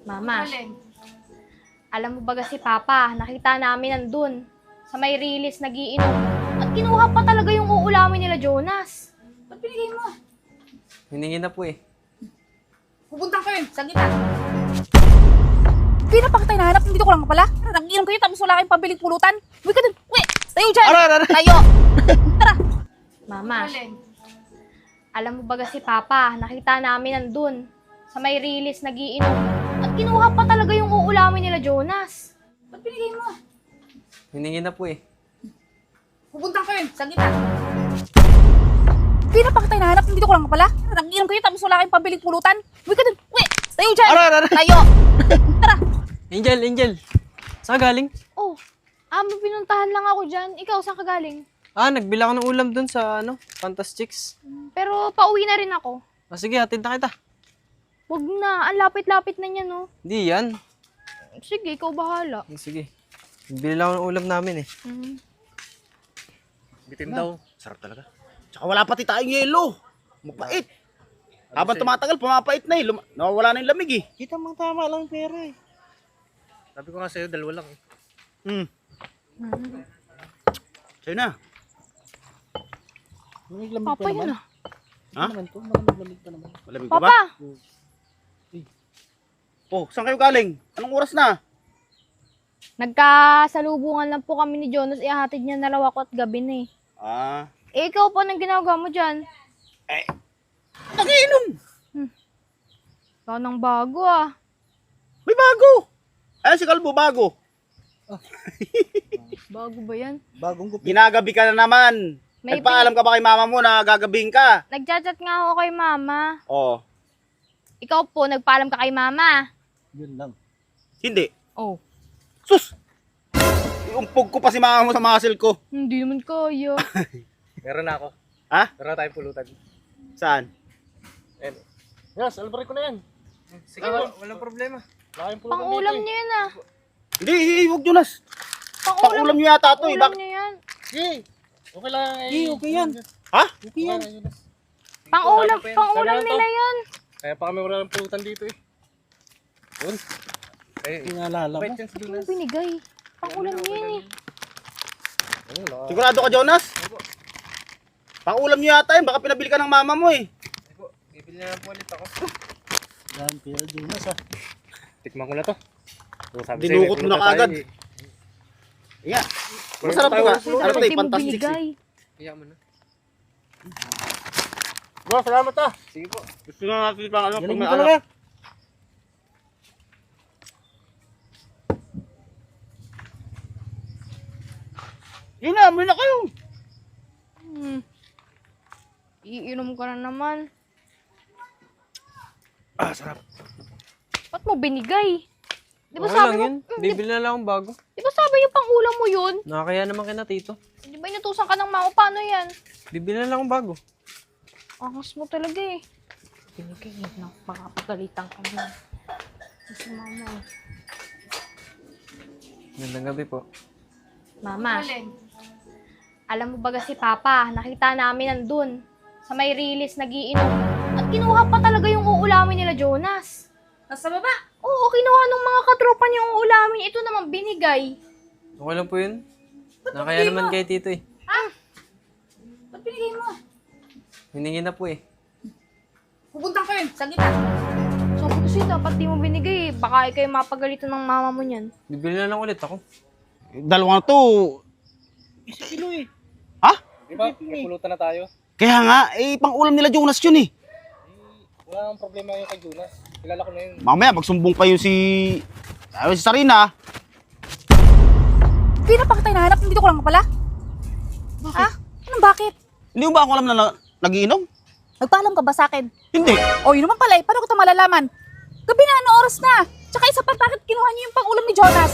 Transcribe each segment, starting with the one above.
Mama, alam mo ba si Papa, nakita namin nandun sa may release nagiinom. At kinuha pa talaga yung uulamin nila Jonas. Ba't binigay mo? Hiningi na po eh. Pupunta kayo sa gitna. Hindi na pa kita hinahanap, dito ko lang pala. Nag-inom kayo tapos wala kayong pabiling pulutan. Uwi ka dun. Uwi! Tayo dyan! Tayo! Tara! Mama, alam mo ba si Papa, nakita namin nandun sa may release nagiinom. At kinuha pa talaga yung uulamin nila Jonas. Ba't binigay mo? Hiningi na po eh. Pupunta kayo sa gitna. Hindi na pa kita hinahanap, dito ko lang pala. Nag-inom kayo tapos wala kayong pabiling pulutan. Uwi ka dun. Uwi! Tayo dyan! Tayo! Tara! Angel! Saan ka galing? Oh, may pinuntahan lang ako dyan. Ikaw, saan ka galing? Nagbila ko ng ulam dun sa Fantastics. Pero pauwi na rin ako. Sige, hatid na kita. Wag na, ang lapit-lapit na niya, no? Hindi yan. Sige, ikaw bahala. Sige. Nagbila lang ako ng ulam namin eh. Bitin daw. Sarap talaga. Tsaka wala pati tayong yelo. Mapait. Habang tumatagal, pumapait na eh. Nawawala na yung lamig eh. Kita mo tama lang pera eh. Sabi ko nga sa'yo, dalawa lang eh. Sa'yo na. Papa, yun ah. Ha? Malamig pa ba? Papa! Oh, saan kayo galing? Anong oras na? Nagkasalubungan lang po kami ni Jonas. Ihahatid niya na raw ako at gabi na eh. Ikaw po, anong ginagawa mo dyan? Nagiinom. Ikaw nang bago ah. May bago. Ayan si Kalbo, bago. Bago ba yan? Ginagabi ka na naman. May Nagpaalam ka ba kay mama mo na gagabihin ka? Nagchat-chat nga ako kay mama. Oh, Ikaw po, nagpaalam ka kay mama. hindi. Oh. Sus! Iumpog ko pa si mama mo sa muscle ko. Hindi naman kaya. Meron na ako. Ha? Meron na tayong pulutan. Saan? Yes, albarin ko na yan. Sige, walang problema. Laki yung pulutan Pang-ulam dito niya yan ah. Hindi, huwag Jonas. Pang-ulam nyo yata ito eh. Pang-ulam niya yan. eh. Okay lang eh. Okay yan. Ha? Okay yan. Pang-ulam nila yan. Kaya pa kami wala ng pulutan dito eh. Yun. Pinalala Bait yan si Yung Jonas. binigay. Pang-ulam niya yan eh. Sigurado ka, Jonas? Pang-ulam nyo yata yun. Baka pinabili ka ng mama mo eh. Bibili na lang po ulit ako. Tikman ko na to. So, sabi Dinukot sa'yo, mo na may pulutan kaagad. tayo eh. Yeah. Masarap to nga. Ano to eh, Hindi mo fantastic eh. binigay. Kaya mo na. Bro, salamat ah. Sige po. Gusto na natin pang ano. Galing pag mo may talaga. anak. Yun na, may na kayo. Iinom ka na naman. Sarap. Ba't mo binigay? Di ba Okay sabi lang mo, yun. Bibili na lang akong bago. di ba sabi yung pang-ulam mo yun? Nakakaya naman kina tito. Di ba inutusan ka ng mama? Paano yan? Bibili na lang akong bago. Angas mo talaga eh. Binigay eh. Makapagalitan ka na. Si mama eh. Magandang gabi po. Mama, alam mo ba si Papa, nakita namin nandun sa may release nagiinom. At kinuha pa talaga yung uulamin nila Jonas. Nasa baba. Oo, kinuha ng mga katropa niya yung uulamin. Ito naman binigay. Okay lang po yun. Nakakaya naman kay tito eh. Ba't binigay mo? Hiningi na po eh. Pupunta kayo sa gitna. Sabi ko siya, dapat di mo binigay. Baka kayo mapagalitan ng mama mo niyan. Bibili na lang ulit ako. Dalawa na to. Isa kilo eh. Ha? Di ba? May pulutan na tayo. Kaya nga, pang-ulam nila Jonas yun eh. Wala akong problema yung kay Jonas. Kilala ko na yun. Mamaya, magsumbong pa yun si Sarina. Hindi na pa kita hinahanap, dito ko lang pala. Ha? Anong bakit? Hindi mo ba ako alam na nagiinom? Nagpaalam ka ba sa akin? Hindi. O, yun naman pala eh. Paano ko ito malalaman? Gabi na, ano oras na? Tsaka isa pa, bakit kinuha niyo yung pang-ulam ni Jonas?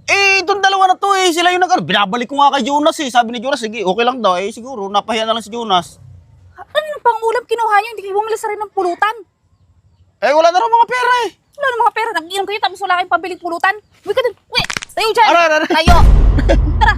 Itong dalawa na to eh. Sila yung binabalik ko nga kay Jonas eh. Sabi ni Jonas, sige, okay lang daw eh. Siguro, napahiya na lang si Jonas. Ano yung pang-ulam kinuha niyo? Hindi kayo bumili sa rin ng pulutan. Wala na rin mga pera eh. Wala na mga pera. Nag-inom kayo tapos wala kayong pabiling pulutan. Uwi ka dun. Uwi! Tayo dyan! Aray! Tayo! Tara!